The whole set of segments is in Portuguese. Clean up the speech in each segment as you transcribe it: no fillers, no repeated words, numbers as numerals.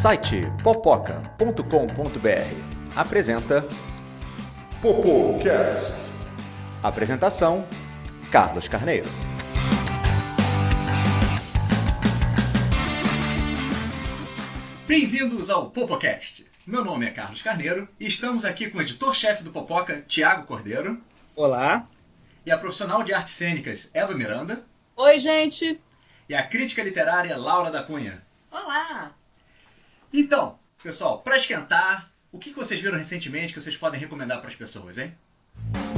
site popoca.com.br apresenta Popocast. Apresentação: Carlos Carneiro. Bem-vindos ao Popocast. Meu nome é Carlos Carneiro e estamos aqui com o editor-chefe do Popoca, Tiago Cordeiro. Olá. E a profissional de artes cênicas, Eva Miranda. Oi, gente. E a crítica literária, Laura da Cunha. Olá. Então, pessoal, para esquentar, o que vocês viram recentemente que vocês podem recomendar para as pessoas, hein?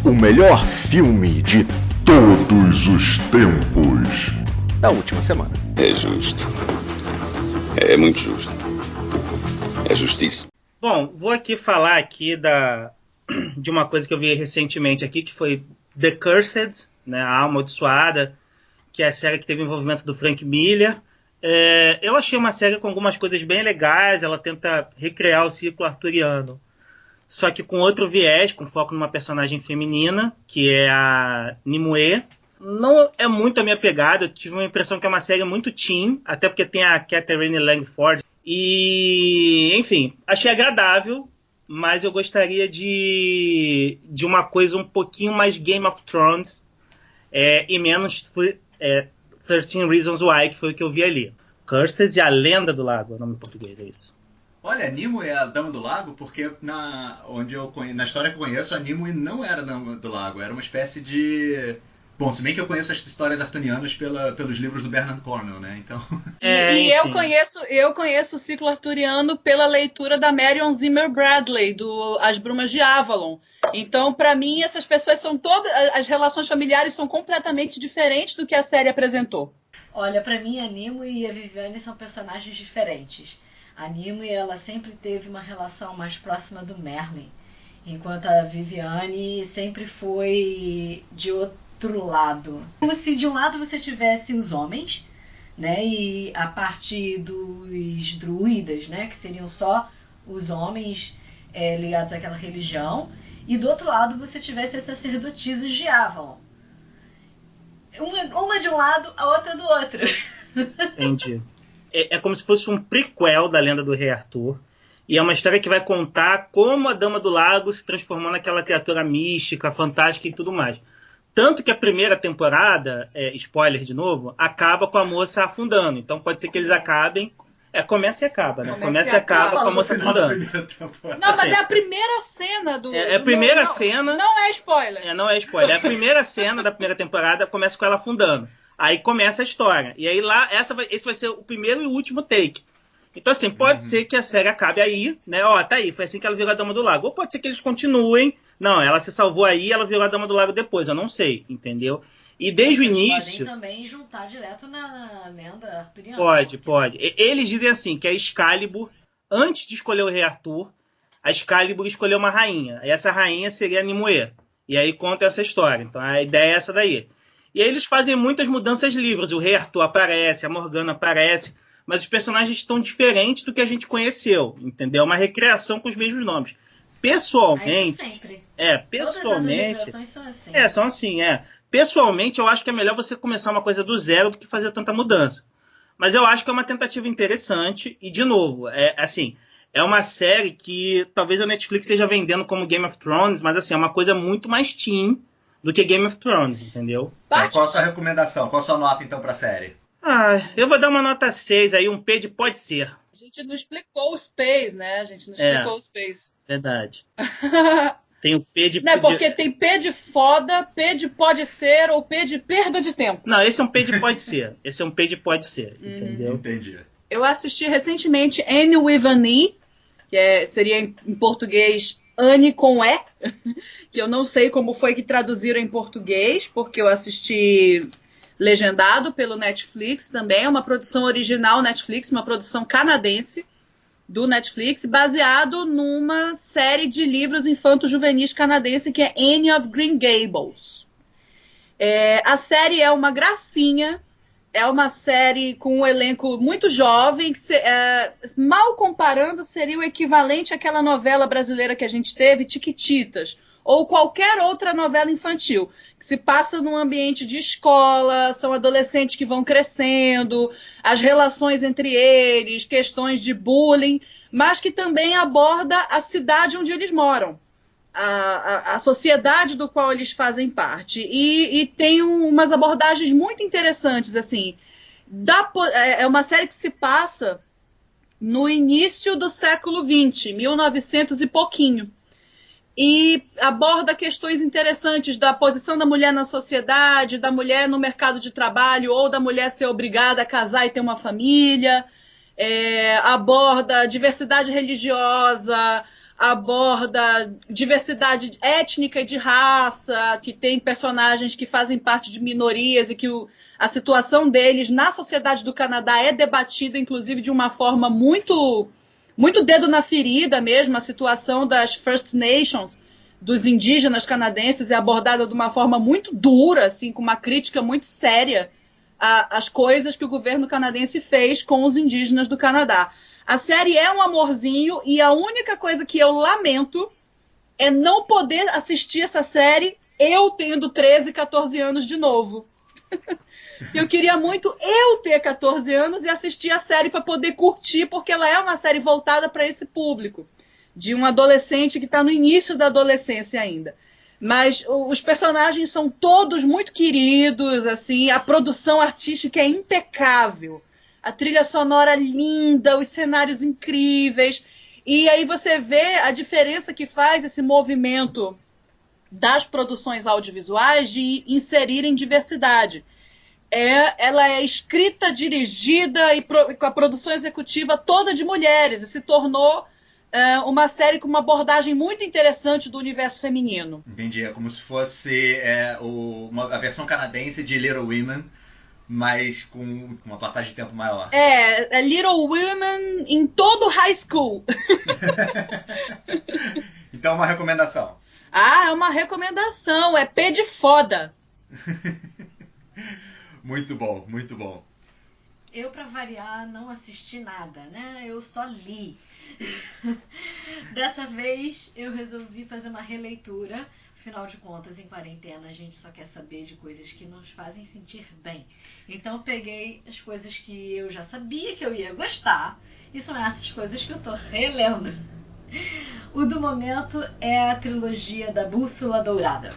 O melhor filme de Todos os tempos. da última semana. É justo. É muito justo. É justiça. Bom, vou aqui falar de uma coisa que eu vi recentemente aqui, que foi The Cursed, né, a Amaldiçoada, que é a série que teve envolvimento do Frank Miller. Eu achei uma série com algumas coisas bem legais. Ela tenta recriar o ciclo arturiano, só que com outro viés, com foco numa personagem feminina, que é a Nimue. Não é muito a minha pegada, eu tive uma impressão que é uma série muito teen, até porque tem a Catherine Langford. E, enfim, achei agradável, mas eu gostaria de uma coisa um pouquinho mais Game of Thrones e menos 13 Reasons Why, que foi o que eu vi ali. Cursed e a Lenda do Lago, é o nome em português, é isso. Olha, a Nimue é a Dama do Lago, porque na história que eu conheço, a Nimue não era a Dama do Lago, era uma espécie de... Bom, se bem que eu conheço as histórias artunianas pelos livros do Bernard Cornwell, né? Então... eu conheço o ciclo arturiano pela leitura da Marion Zimmer Bradley, do As Brumas de Avalon. Então, para mim, essas pessoas são todas... As relações familiares são completamente diferentes do que a série apresentou. Olha, pra mim a Nimue e a Viviane são personagens diferentes. A Nimue, ela sempre teve uma relação mais próxima do Merlin, enquanto a Viviane sempre foi de outro lado. Como se de um lado você tivesse os homens, né, e a parte dos druidas, né, que seriam só os homens ligados àquela religião, e do outro lado você tivesse as sacerdotisas de Avalon. Uma de um lado, a outra do outro. Entendi. É como se fosse um prequel da Lenda do Rei Arthur. E é uma história que vai contar como a Dama do Lago se transformou naquela criatura mística, fantástica e tudo mais. Tanto que a primeira temporada, spoiler de novo, acaba com a moça afundando. Então pode ser que eles acabem... começa e acaba, né? Começa e acaba com a moça afundando. Não, mas é a primeira cena do... A primeira cena... Não é spoiler. Não é spoiler. É a primeira cena da primeira temporada, começa com ela afundando. Aí começa a história. E aí lá, esse vai ser o primeiro e o último take. Então, assim, pode ser que a série acabe aí, né? Ó, tá aí, foi assim que ela virou a Dama do Lago. Ou pode ser que eles continuem. Não, ela se salvou aí, ela virou a Dama do Lago depois. Eu não sei, entendeu? E desde o início... Podem também juntar direto na lenda arturiana. Pode. Eles dizem assim, que a Excalibur, antes de escolher o Rei Arthur, a Excalibur escolheu uma rainha. E essa rainha seria a Nimue. E aí conta essa história. Então a ideia é essa daí. E aí eles fazem muitas mudanças livres. O Rei Arthur aparece, a Morgana aparece, mas os personagens estão diferentes do que a gente conheceu, entendeu? É uma recriação com os mesmos nomes. Pessoalmente... Isso sempre. Pessoalmente... Todas as recriações são assim. São assim, Pessoalmente, eu acho que é melhor você começar uma coisa do zero do que fazer tanta mudança. Mas eu acho que é uma tentativa interessante. E, de novo, é uma série que talvez a Netflix esteja vendendo como Game of Thrones, mas assim, é uma coisa muito mais teen do que Game of Thrones, entendeu? Qual a sua recomendação? Qual a sua nota, então, pra série? Eu vou dar uma nota 6 aí, um P de pode ser. A gente não explicou os P's, né? Os P's. Verdade. Tem o P de... Não, porque tem P de foda, P de pode ser ou P de perda de tempo. Não, esse é um P de pode ser. Entendeu? Entendi. Eu assisti recentemente Anne with an E, que seria em português Anne com E, que eu não sei como foi que traduziram em português, porque eu assisti legendado pelo Netflix também. É uma produção original Netflix, uma produção canadense do Netflix, baseado numa série de livros infanto-juvenis canadense que é Anne of Green Gables. A série é uma gracinha, é uma série com um elenco muito jovem, que mal comparando seria o equivalente àquela novela brasileira que a gente teve, Tiquititas, ou qualquer outra novela infantil, que se passa num ambiente de escola, são adolescentes que vão crescendo, as relações entre eles, questões de bullying, mas que também aborda a cidade onde eles moram, a sociedade do qual eles fazem parte. E tem umas abordagens muito interessantes, assim. É uma série que se passa no início do século XX, 1900 e pouquinho. E aborda questões interessantes da posição da mulher na sociedade, da mulher no mercado de trabalho, ou da mulher ser obrigada a casar e ter uma família. Aborda diversidade religiosa, aborda diversidade étnica e de raça, que tem personagens que fazem parte de minorias e que a situação deles na sociedade do Canadá é debatida, inclusive, de uma forma muito, muito dedo na ferida mesmo. A situação das First Nations, dos indígenas canadenses, é abordada de uma forma muito dura, assim, com uma crítica muito séria às coisas que o governo canadense fez com os indígenas do Canadá. A série é um amorzinho e a única coisa que eu lamento é não poder assistir essa série eu tendo 13, 14 anos de novo. Eu queria muito eu ter 14 anos e assistir a série para poder curtir, porque ela é uma série voltada para esse público, de um adolescente que está no início da adolescência ainda. Mas os personagens são todos muito queridos, assim, a produção artística é impecável. A trilha sonora linda, os cenários incríveis. E aí você vê a diferença que faz esse movimento das produções audiovisuais de inserirem diversidade. Ela é escrita, dirigida e com a produção executiva toda de mulheres. E se tornou uma série com uma abordagem muito interessante do universo feminino. Entendi. É como se fosse a versão canadense de Little Women, mas com uma passagem de tempo maior. É Little Women em todo high school. Então, uma recomendação. É uma recomendação. É pé de foda. Muito bom, muito bom. Eu, pra variar, não assisti nada, né? Eu só li. Dessa vez, eu resolvi fazer uma releitura. Afinal de contas, em quarentena, a gente só quer saber de coisas que nos fazem sentir bem. Então, eu peguei as coisas que eu já sabia que eu ia gostar. E são essas coisas que eu tô relendo. O do momento é a trilogia da Bússola Dourada.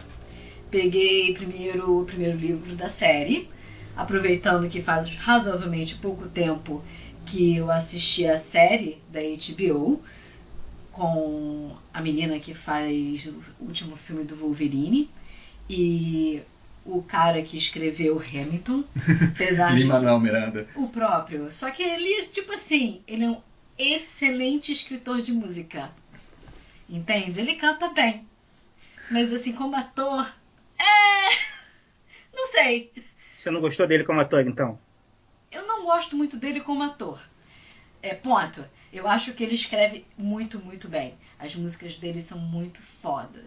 Peguei primeiro o primeiro livro da série, aproveitando que faz razoavelmente pouco tempo que eu assisti a série da HBO, com a menina que faz o último filme do Wolverine e o cara que escreveu Hamilton, apesar de Lin-Manuel Miranda. o próprio. Só que ele, tipo assim, ele é um excelente escritor de música. Entende? Ele canta bem. Mas assim, como ator, não sei. Você não gostou dele como ator, então? Eu não gosto muito dele como ator. Ponto. Eu acho que ele escreve muito, muito bem. As músicas dele são muito foda.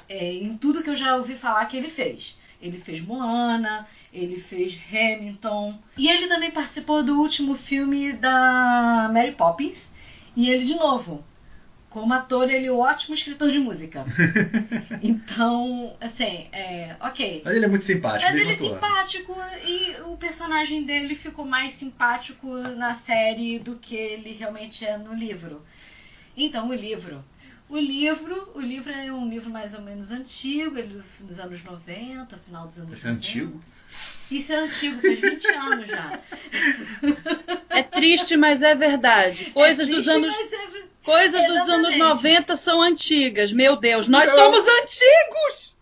Em tudo que eu já ouvi falar que ele fez. Ele fez Moana, ele fez Hamilton. E ele também participou do último filme da Mary Poppins. E ele, de novo, como ator, ele é um ótimo escritor de música. Então, assim, ok. Mas ele é muito simpático. Mas ele é simpático e o personagem dele ficou mais simpático na série do que ele realmente é no livro. Então, o livro é um livro mais ou menos antigo, ele dos anos 90, final dos anos 90. Isso é antigo? Isso é antigo, faz 20 anos já. É triste, mas é verdade. Coisas dos anos 90 são antigas. Meu Deus, nós somos antigos!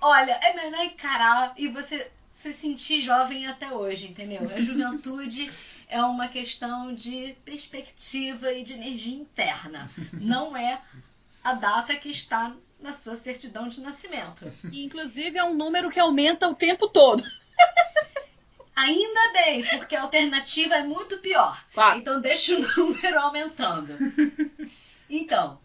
Olha, é melhor encarar e você se sentir jovem até hoje, entendeu? A juventude é uma questão de perspectiva e de energia interna. Não é a data que está na sua certidão de nascimento. Inclusive é um número que aumenta o tempo todo. Ainda bem, porque a alternativa é muito pior. Tá. Então deixa o número aumentando. Então,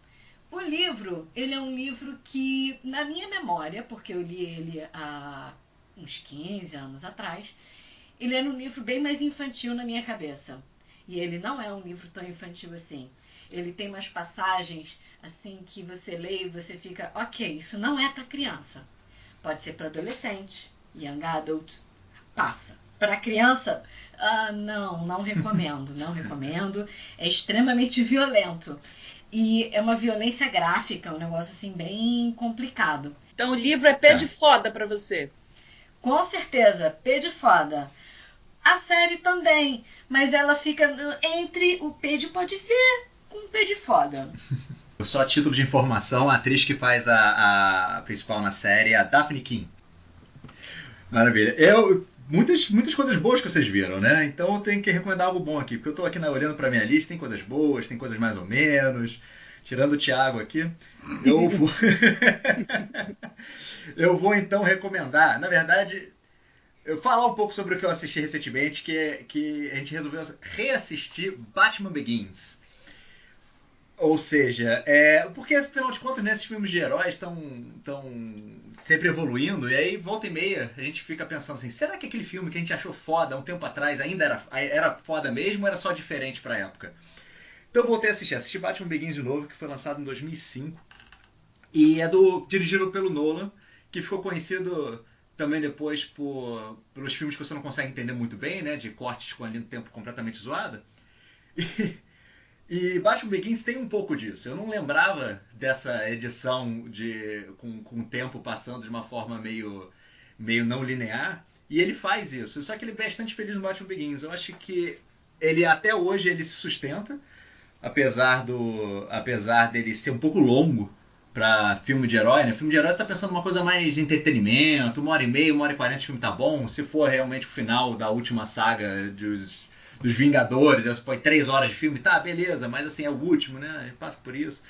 o livro, ele é um livro que, na minha memória, porque eu li ele há uns 15 anos atrás, ele era um livro bem mais infantil na minha cabeça. E ele não é um livro tão infantil assim. Ele tem umas passagens assim que você lê e você fica, ok, isso não é para criança. Pode ser para adolescente, young adult, passa. Para criança, não recomendo, não recomendo. É extremamente violento. E é uma violência gráfica, um negócio assim bem complicado. Então o livro é pé de foda pra você. Com certeza, pé de foda. A série também, mas ela fica entre o pé de pode ser com o pé de foda. Só a título de informação, a atriz que faz a principal na série é a Daphne King. Maravilha. Muitas coisas boas que vocês viram, né? Então eu tenho que recomendar algo bom aqui, porque eu tô aqui olhando pra minha lista, tem coisas boas, tem coisas mais ou menos. Tirando o Thiago aqui, eu vou... eu vou então recomendar, na verdade, eu falar um pouco sobre o que eu assisti recentemente, que a gente resolveu reassistir Batman Begins. Ou seja, porque afinal de contas, nesses filmes de heróis estão sempre evoluindo, e aí volta e meia a gente fica pensando assim, será que aquele filme que a gente achou foda há um tempo atrás ainda era foda mesmo ou era só diferente pra época? Então eu voltei a assisti Batman Begins de novo, que foi lançado em 2005, e é dirigido pelo Nolan, que ficou conhecido também depois pelos filmes que você não consegue entender muito bem, né, de cortes com a linha do tempo completamente zoada. E Batman Begins tem um pouco disso. Eu não lembrava dessa edição com o tempo passando de uma forma meio não linear. E ele faz isso. Só que ele é bastante feliz no Batman Begins. Eu acho que ele até hoje ele se sustenta, apesar dele ser um pouco longo para filme de herói. Né? Filme de herói você está pensando numa coisa mais de entretenimento, 1h30, 1h40 o filme tá bom. Se for realmente o final da última saga dos Vingadores, você põe 3 horas de filme, tá, beleza, mas assim, é o último, né, a gente passa por isso.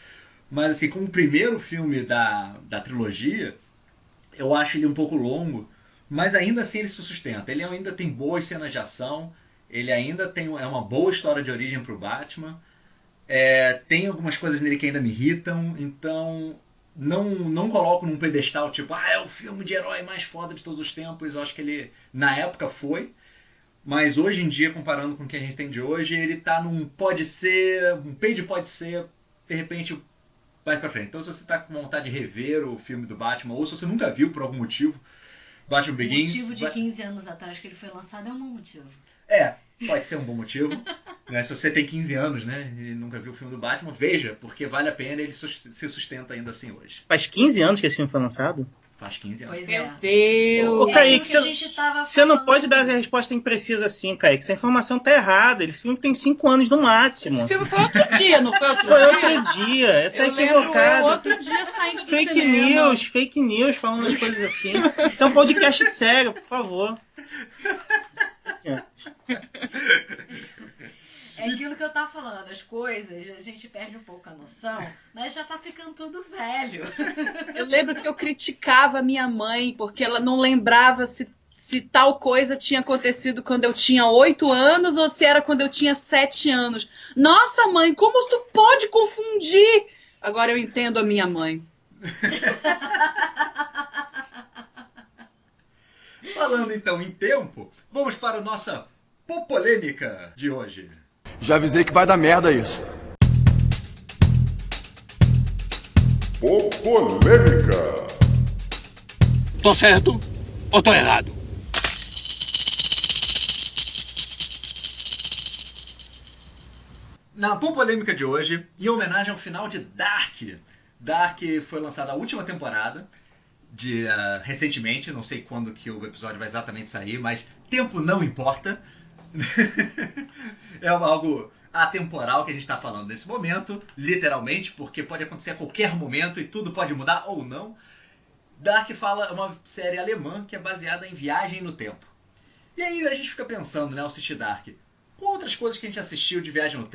Mas assim, como o primeiro filme da trilogia, eu acho ele um pouco longo, mas ainda assim ele se sustenta. Ele ainda tem boas cenas de ação, ele ainda é uma boa história de origem pro Batman, tem algumas coisas nele que ainda me irritam, então não coloco num pedestal tipo, é o filme de herói mais foda de todos os tempos. Eu acho que ele, na época, foi. Mas hoje em dia, comparando com o que a gente tem de hoje, ele tá num pode ser, um page pode ser, de repente vai pra frente. Então se você tá com vontade de rever o filme do Batman, ou se você nunca viu por algum motivo, Batman Begins... O motivo de 15 anos atrás que ele foi lançado é um bom motivo. Pode ser um bom motivo. Né? Se você tem 15 anos, né, e nunca viu o filme do Batman, veja, porque vale a pena, ele se sustenta ainda assim hoje. Faz 15 anos que esse filme foi lançado? Faz 15 anos. Pois Meu Deus! Ô, Kaique, você não pode dar essa resposta imprecisa assim, Kaique. Essa informação tá errada. Esse filme tem 5 anos no máximo. Esse filme foi outro dia, não foi outro dia? Foi outro dia. Tá equivocado. Outro dia saindo do cinema. Fake news, falando as coisas assim. Isso é um podcast sério, por favor. É aquilo que eu tava falando, as coisas, a gente perde um pouco a noção, mas já tá ficando tudo velho. Eu lembro que eu criticava a minha mãe, porque ela não lembrava se tal coisa tinha acontecido quando eu tinha 8 anos ou se era quando eu tinha 7 anos. Nossa, mãe, como tu pode confundir? Agora eu entendo a minha mãe. Falando então em tempo, vamos para a nossa popolêmica de hoje. Já avisei que vai dar merda isso. Popolêmica. Tô certo ou tô errado? Na popolêmica de hoje, em homenagem ao final de Dark. Dark foi lançada a última temporada, recentemente, não sei quando que o episódio vai exatamente sair, mas tempo não importa. É algo atemporal que a gente está falando nesse momento, literalmente, porque pode acontecer a qualquer momento e tudo pode mudar ou não. Dark é uma série alemã que é baseada em viagem no tempo. E aí a gente fica pensando, né, ao assistir Dark, com outras coisas que a gente assistiu de viagem no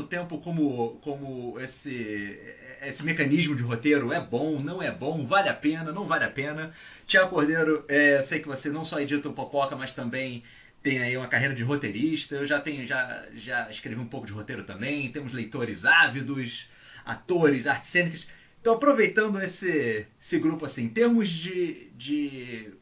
tempo como esse mecanismo de roteiro é bom, não é bom, vale a pena, não vale a pena. Tiago Cordeiro, sei que você não só edita o Popoca, mas também tem aí uma carreira de roteirista. Eu já escrevi um pouco de roteiro também. Temos leitores ávidos, atores, artes cênicas. Então, aproveitando esse grupo assim, em termos de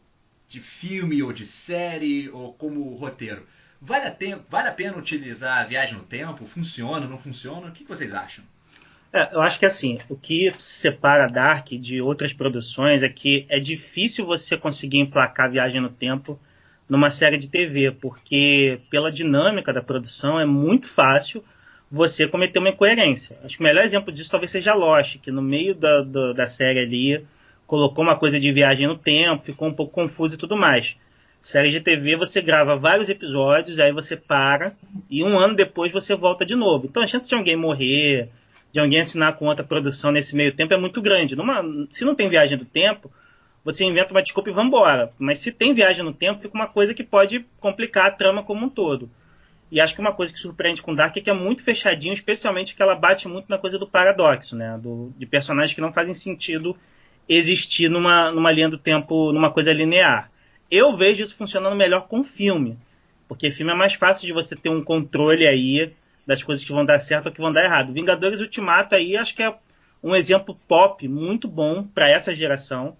filme ou de série ou como roteiro, Vale a pena utilizar a viagem no tempo? Funciona, não funciona? O que vocês acham? Eu acho que assim, o que separa Dark de outras produções é que é difícil você conseguir emplacar a viagem no tempo numa série de TV, porque pela dinâmica da produção é muito fácil você cometer uma incoerência. Acho que o melhor exemplo disso talvez seja Lost, que no meio da série ali colocou uma coisa de viagem no tempo, ficou um pouco confuso e tudo mais. Série de TV você grava vários episódios, aí você para e um ano depois você volta de novo. Então a chance de alguém morrer, de alguém assinar com outra produção nesse meio tempo é muito grande. Se não tem viagem do tempo, você inventa uma desculpa e vai embora. Mas se tem viagem no tempo, fica uma coisa que pode complicar a trama como um todo. E acho que uma coisa que surpreende com Dark é que é muito fechadinho, especialmente que ela bate muito na coisa do paradoxo, né? De personagens que não fazem sentido existir numa linha do tempo, numa coisa linear. Eu vejo isso funcionando melhor com filme, porque filme é mais fácil de você ter um controle aí das coisas que vão dar certo ou que vão dar errado. Vingadores Ultimato aí acho que é um exemplo pop muito bom para essa geração.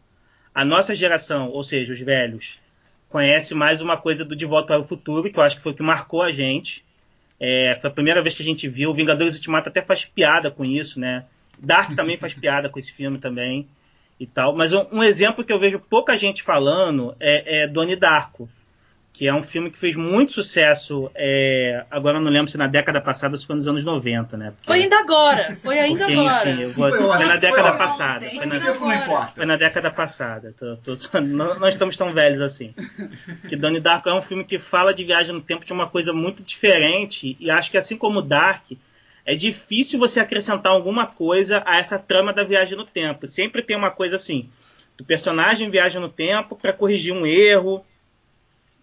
A nossa geração, ou seja, os velhos, conhece mais uma coisa do De Volta para o Futuro, que eu acho que foi o que marcou a gente. Foi a primeira vez que a gente viu. Vingadores Ultimato até faz piada com isso, né? Dark também faz piada com esse filme também e tal. Mas um exemplo que eu vejo pouca gente falando é Donnie Darko, que é um filme que fez muito sucesso, agora eu não lembro se na década passada ou se foi nos anos 90, né? Porque, foi ainda agora. Enfim, foi na década passada. Foi na década passada. Nós estamos tão velhos assim. Que Donnie Darko é um filme que fala de viagem no tempo de uma coisa muito diferente, e acho que assim como Dark, é difícil você acrescentar alguma coisa a essa trama da viagem no tempo. Sempre tem uma coisa assim, do personagem viaja no tempo para corrigir um erro,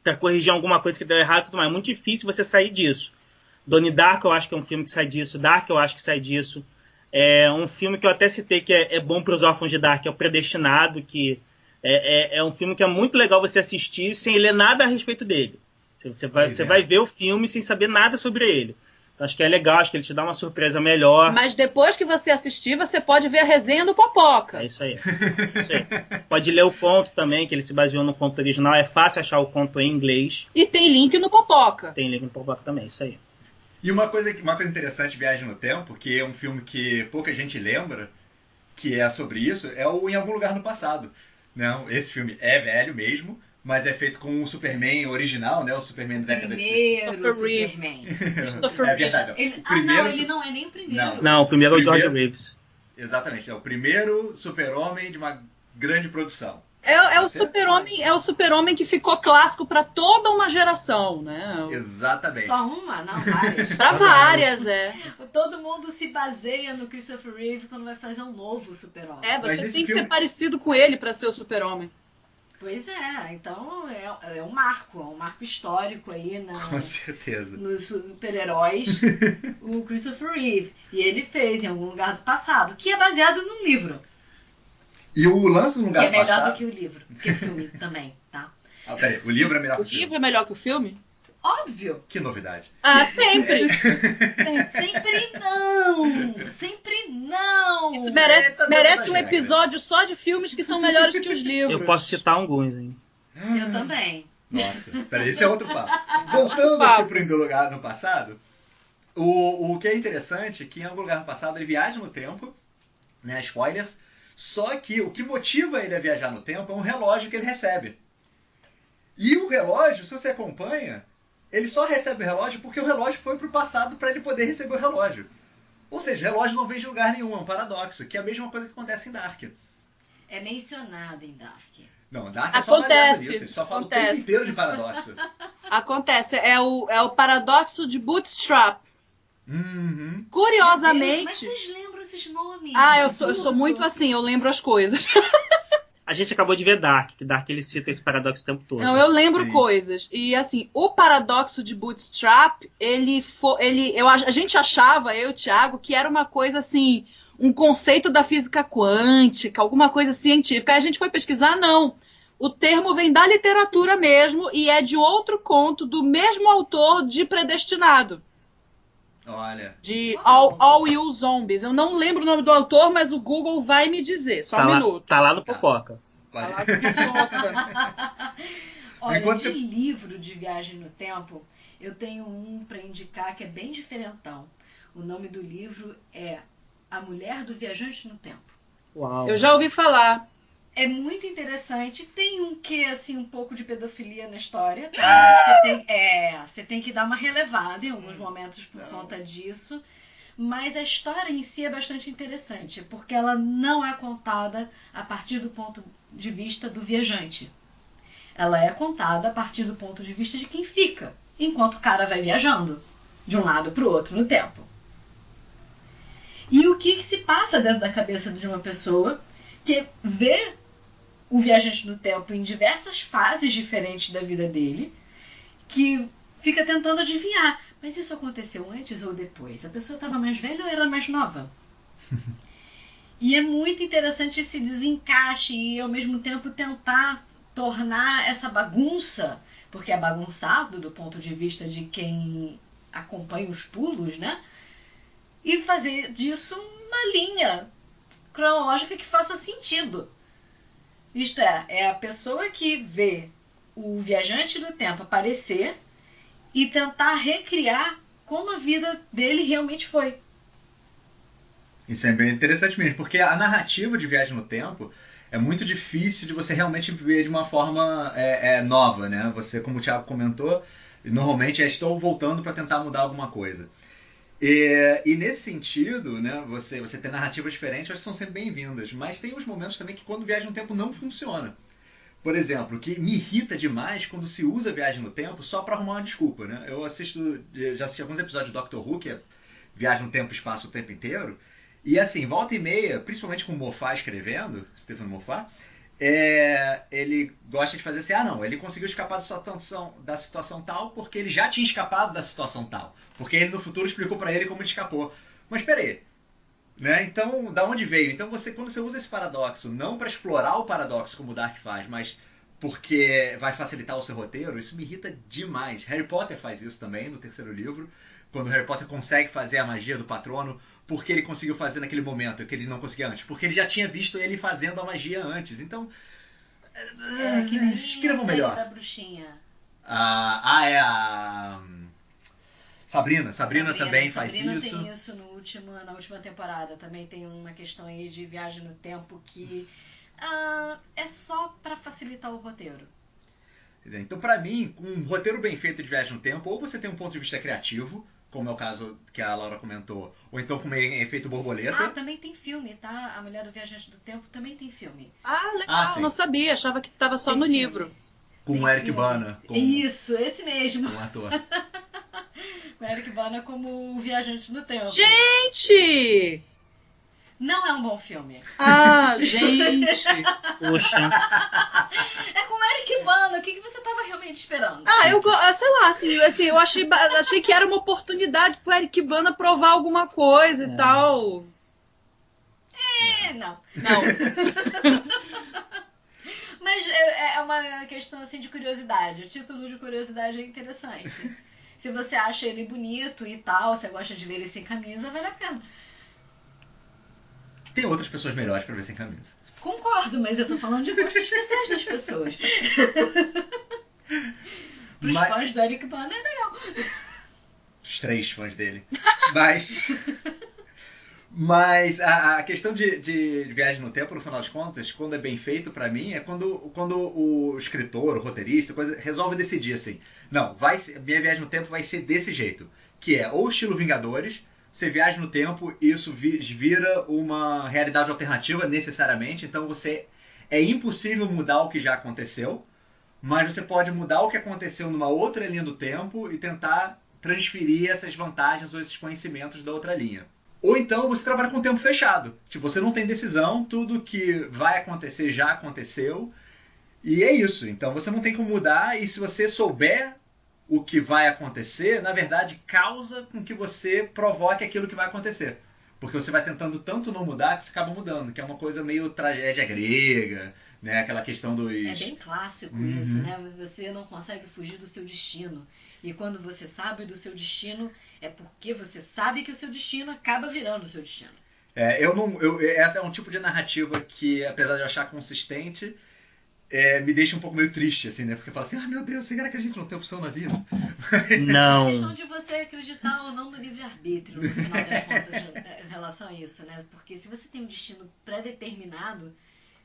para corrigir alguma coisa que deu errado e tudo mais. É muito difícil você sair disso. Donnie Darko eu acho que é um filme que sai disso. Dark eu acho que sai disso. É um filme que eu até citei que é bom para os órfãos de Dark, é o Predestinado, que é um filme que é muito legal você assistir sem ler nada a respeito dele. Você vai ver o filme sem saber nada sobre ele. Acho que é legal, acho que ele te dá uma surpresa melhor. Mas depois que você assistir, você pode ver a resenha do Popoca. É isso aí. Pode ler o conto também, que ele se baseou no conto original. É fácil achar o conto em inglês. E tem link no Popoca. Tem link no Popoca também, isso aí. E uma coisa interessante, Viagem no Tempo, que é um filme que pouca gente lembra, que é sobre isso, é o Em Algum Lugar no Passado. Não, esse filme é velho mesmo, mas é feito com o Superman original, né? O Superman da década de... Christopher É verdade. Ele não é nem o primeiro. Não, o primeiro é o George Reeves. Exatamente, é o primeiro super-homem de uma grande produção. É o super-homem que ficou clássico para toda uma geração, né? Exatamente. Só uma? Não, várias. Para várias, Todo mundo se baseia no Christopher Reeve quando vai fazer um novo super-homem. Você tem que ser parecido com ele para ser o super-homem. Pois então é um marco histórico aí com certeza. Nos super-heróis, o Christopher Reeve. E ele fez Em Algum Lugar do Passado, que é baseado num livro. E o lance do Lugar do Passado... é melhor do que o livro, que o filme também, tá? Peraí, o livro é melhor que o filme? O livro é melhor que o filme? Óbvio! Que novidade. Sempre! Sempre não! Isso merece um episódio só de filmes que são melhores que os livros. Eu posso citar alguns, hein? Eu também. Nossa, peraí, esse é outro papo. Voltando aqui pro Em Algum Lugar no Passado, o que é interessante é que Em Algum Lugar no Passado ele viaja no tempo, né, spoilers, só que o que motiva ele a viajar no tempo é um relógio que ele recebe. E o relógio, se você acompanha, ele só recebe o relógio porque o relógio foi pro passado para ele poder receber o relógio. Ou seja, o relógio não vem de lugar nenhum, é um paradoxo, que é a mesma coisa que acontece em Dark. É mencionado em Dark. Não, Dark é só baseado nisso, ele só fala o tempo inteiro de paradoxo. Acontece, é o paradoxo de Bootstrap. Uhum. Curiosamente... Mas vocês lembram esses nomes? Eu sou muito assim, eu lembro as coisas. A gente acabou de ver Dark, que Dark ele cita esse paradoxo o tempo todo. Não, eu lembro coisas. E assim, o paradoxo de Bootstrap, a gente achava, eu e o Thiago, que era uma coisa assim, um conceito da física quântica, alguma coisa científica. Aí a gente foi pesquisar, não. O termo vem da literatura mesmo e é de outro conto do mesmo autor de Predestinado. Olha. De All You Zombies. Eu não lembro o nome do autor, mas o Google vai me dizer. Só um minuto. Tá lá no Popoca. Tá lá no Popoca. Olha, Enquanto de você- livro de viagem no tempo, eu tenho um para indicar que é bem diferentão. O nome do livro é A Mulher do Viajante no Tempo. Uau. Eu já ouvi falar. É muito interessante. Tem um quê, assim, um pouco de pedofilia na história, tá? Você tem que dar uma relevada em alguns momentos por conta disso. Mas a história em si é bastante interessante, porque ela não é contada a partir do ponto de vista do viajante. Ela é contada a partir do ponto de vista de quem fica, enquanto o cara vai viajando de um lado para o outro no tempo. E o que se passa dentro da cabeça de uma pessoa que vê o viajante no tempo em diversas fases diferentes da vida dele, que fica tentando adivinhar, mas isso aconteceu antes ou depois? A pessoa estava mais velha ou era mais nova? E é muito interessante esse desencaixe e ao mesmo tempo tentar tornar essa bagunça, porque é bagunçado do ponto de vista de quem acompanha os pulos, né? E fazer disso uma linha cronológica que faça sentido. Isto é a pessoa que vê o viajante do tempo aparecer e tentar recriar como a vida dele realmente foi. Isso é bem interessante mesmo, porque a narrativa de Viagem no Tempo é muito difícil de você realmente ver de uma forma nova, né? Você, como o Thiago comentou, normalmente estou voltando para tentar mudar alguma coisa. E nesse sentido, né, você ter narrativas diferentes, elas são sempre bem-vindas, mas tem uns momentos também que quando Viagem no Tempo não funciona. Por exemplo, que me irrita demais quando se usa Viagem no Tempo só para arrumar uma desculpa, né? Eu já assisti alguns episódios de Doctor Who, que é Viagem no Tempo e Espaço o tempo inteiro, e assim, volta e meia, principalmente com o Moffat escrevendo, Stephen Moffat, ele gosta de fazer assim, não, ele conseguiu escapar da situação tal porque ele já tinha escapado da situação tal, porque ele no futuro explicou para ele como ele escapou. Mas peraí, né? Então, da onde veio? Então, quando você usa esse paradoxo, não para explorar o paradoxo como o Dark faz, mas porque vai facilitar o seu roteiro, isso me irrita demais. Harry Potter faz isso também no terceiro livro, quando Harry Potter consegue fazer a magia do patrono, porque ele conseguiu fazer naquele momento que ele não conseguia antes, porque ele já tinha visto ele fazendo a magia antes. Então, Que nem escrevam a série melhor. da bruxinha. É a Sabrina também faz Sabrina isso. tem isso na última temporada. Também tem uma questão aí de viagem no tempo que é só para facilitar o roteiro. Então, pra mim, com um roteiro bem feito de Viagem no Tempo, ou você tem um ponto de vista criativo, como é o caso que a Laura comentou, ou então com efeito borboleta. Também tem filme, tá? A Mulher do Viajante do Tempo também tem filme. Legal, sim. não sabia, achava que estava só Tem no filme. livro. Com Tem o Eric filme. Bana Isso, esse mesmo. como ator. Com o Eric Bana como o Viajante do Tempo. Gente! Não é um bom filme. Gente! Poxa. É com o Eric Bana. O que você estava realmente esperando? Eu sei lá, assim, eu achei que era uma oportunidade pro Eric Bana provar alguma coisa e tal. Não. Não. Mas é uma questão assim de curiosidade. O título de curiosidade é interessante. Se você acha ele bonito e tal, você gosta de ver ele sem camisa, vale a pena. Tem outras pessoas melhores pra ver sem camisa. Concordo, mas eu tô falando de gostos pessoais das pessoas. Pros fãs do Eric Bana é legal. Os 3 fãs dele. Mas a questão de Viagem no Tempo, no final das contas, quando é bem feito pra mim, é quando o escritor, o roteirista, resolve decidir assim, não, minha Viagem no Tempo vai ser desse jeito, que é ou estilo Vingadores, você viaja no tempo e isso vira uma realidade alternativa necessariamente, então é impossível mudar o que já aconteceu, mas você pode mudar o que aconteceu numa outra linha do tempo e tentar transferir essas vantagens ou esses conhecimentos da outra linha. Ou então você trabalha com o tempo fechado. Tipo, você não tem decisão, tudo que vai acontecer já aconteceu. E é isso. Então você não tem como mudar. E se você souber o que vai acontecer, na verdade, causa com que você provoque aquilo que vai acontecer. Porque você vai tentando tanto não mudar que você acaba mudando. Que é uma coisa meio tragédia grega, né? Aquela questão dos... É bem clássico isso, né? Você não consegue fugir do seu destino. E quando você sabe do seu destino, é porque você sabe que o seu destino acaba virando o seu destino. Essa é um tipo de narrativa que, apesar de eu achar consistente, me deixa um pouco meio triste, assim, né? Porque fala assim, meu Deus, será que a gente não tem opção na vida? Não. É questão de você acreditar ou não no livre-arbítrio, no final das contas, em relação a isso, né? Porque se você tem um destino pré-determinado,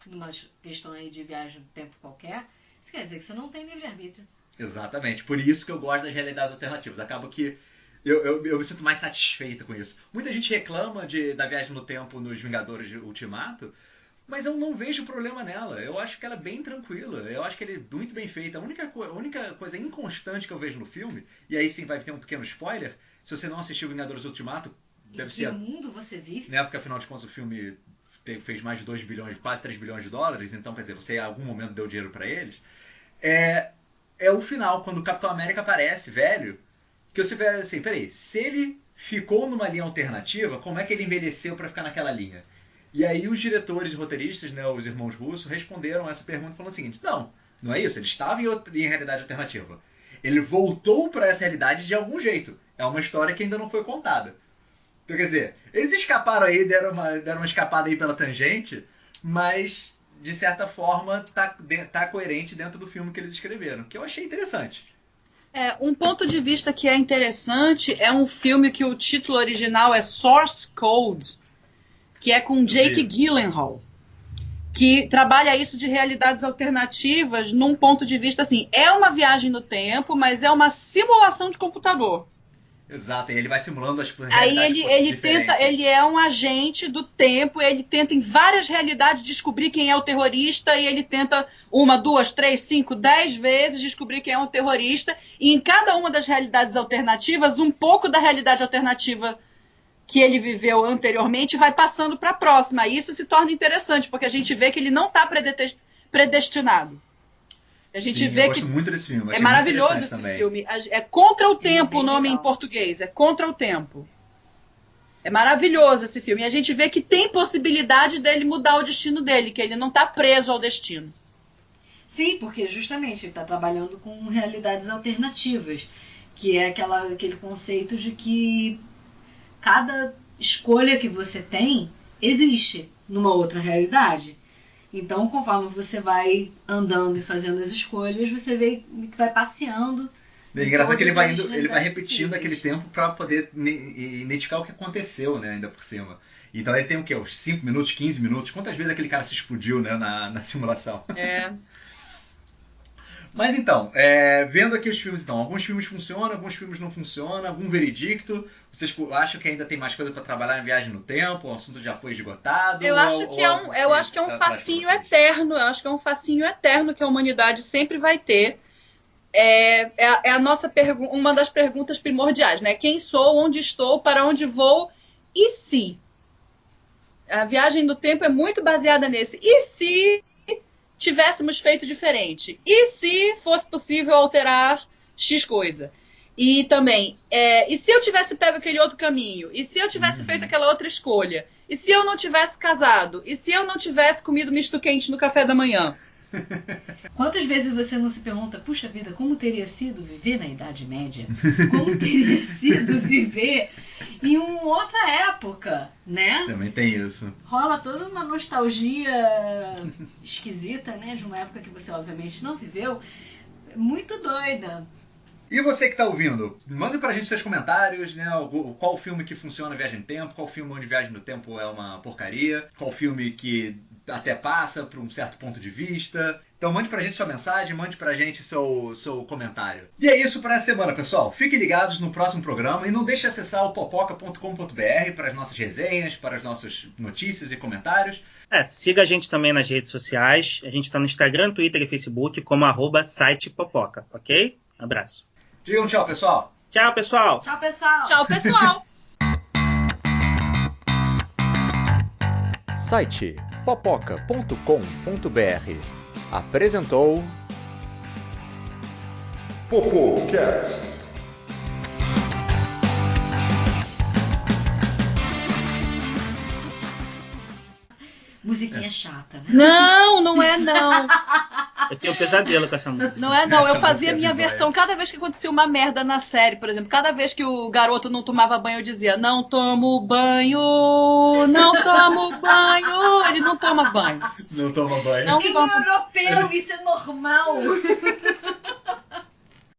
numa questão aí de viagem no tempo qualquer, isso quer dizer que você não tem livre-arbítrio. Exatamente. Por isso que eu gosto das realidades alternativas. Acaba que eu me sinto mais satisfeito com isso. Muita gente reclama da viagem no tempo nos Vingadores de Ultimato, mas eu não vejo problema nela. Eu acho que ela é bem tranquila. Eu acho que ela é muito bem feita. A única coisa inconstante que eu vejo no filme, e aí sim vai ter um pequeno spoiler, se você não assistiu Vingadores Ultimato, deve ser... Em que mundo você vive? Né, porque afinal de contas o filme fez mais de 2 bilhões, quase 3 bilhões de dólares, então quer dizer, você em algum momento deu dinheiro pra eles. É o final, quando o Capitão América aparece, velho, que você vê assim, peraí, se ele ficou numa linha alternativa, como é que ele envelheceu pra ficar naquela linha? E aí os diretores e roteiristas, né, os irmãos Russo, responderam a essa pergunta falando o seguinte, não é isso, ele estava em realidade alternativa. Ele voltou para essa realidade de algum jeito. É uma história que ainda não foi contada. Então, quer dizer, eles escaparam aí, deram uma escapada aí pela tangente, mas, de certa forma, tá coerente dentro do filme que eles escreveram, que eu achei interessante. Um ponto de vista que é interessante é um filme que o título original é Source Code, que é com Jake Gyllenhaal, que trabalha isso de realidades alternativas num ponto de vista assim, é uma viagem no tempo, mas é uma simulação de computador. Exato, e ele vai simulando as realidades. Aí ele é um agente do tempo, ele tenta em várias realidades descobrir quem é o terrorista, e ele tenta 1, 2, 3, 5, 10 vezes descobrir quem é o terrorista, e em cada uma das realidades alternativas, um pouco da realidade alternativa que ele viveu anteriormente vai passando para a próxima. E isso se torna interessante, porque a gente vê que ele não está predestinado. A gente vê eu gosto muito desse filme. É maravilhoso esse filme. É Contra o Tempo o nome legal. Em português. É Contra o Tempo. É maravilhoso esse filme. E a gente vê que tem possibilidade dele mudar o destino dele, que ele não está preso ao destino. Sim, porque justamente ele está trabalhando com realidades alternativas, que é aquele conceito de que cada escolha que você tem existe numa outra realidade. Então, conforme você vai andando e fazendo as escolhas, você vê que vai passeando. É engraçado que ele vai repetindo aquele tempo para poder identificar o que aconteceu, né, ainda por cima. Então ele tem o quê? Uns 5 minutos, 15 minutos? Quantas vezes aquele cara se explodiu, né, na simulação? Mas então, vendo aqui os filmes, então, alguns filmes funcionam, alguns filmes não funcionam, algum veredicto? Vocês acham que ainda tem mais coisa para trabalhar em Viagem no Tempo? O assunto já foi esgotado? Eu acho que é um fascínio eterno. Eu acho que é um fascínio eterno que a humanidade sempre vai ter. É a nossa uma das perguntas primordiais, né? Quem sou, onde estou, para onde vou e se? A Viagem no Tempo é muito baseada nesse. E se tivéssemos feito diferente? E se fosse possível alterar X coisa? E também, e se eu tivesse pego aquele outro caminho? E se eu tivesse feito aquela outra escolha? E se eu não tivesse casado? E se eu não tivesse comido misto quente no café da manhã? Quantas vezes você não se pergunta, puxa vida, como teria sido viver na Idade Média? Como teria sido viver em uma outra época, né? Também tem isso. Rola toda uma nostalgia esquisita, né? De uma época que você obviamente não viveu. Muito doida. E você que está ouvindo, mande pra gente seus comentários, né? Qual filme que funciona Viagem no Tempo, qual filme onde Viagem no Tempo é uma porcaria, qual filme que até passa por um certo ponto de vista. Então mande pra gente sua mensagem, mande pra gente seu comentário. E é isso para essa semana, pessoal. Fiquem ligados no próximo programa e não deixe de acessar o popoca.com.br para as nossas resenhas, para as nossas notícias e comentários. Siga a gente também nas redes sociais. A gente está no Instagram, Twitter e Facebook como @sitepopoca, ok? Abraço. Digam tchau, pessoal. Tchau, pessoal. Tchau, pessoal. Tchau, pessoal. Site popoca.com.br apresentou Popocast. Musiquinha chata, né? Não é não. Eu tenho um pesadelo com essa música. Não é não, Essa eu fazia música a é minha bizarra. versão cada vez que acontecia uma merda na série, por exemplo. Cada vez que o garoto não tomava banho, eu dizia, não tomo banho, não tomo banho. Ele não toma banho. Não toma banho. Não Em toma. europeu, isso é normal.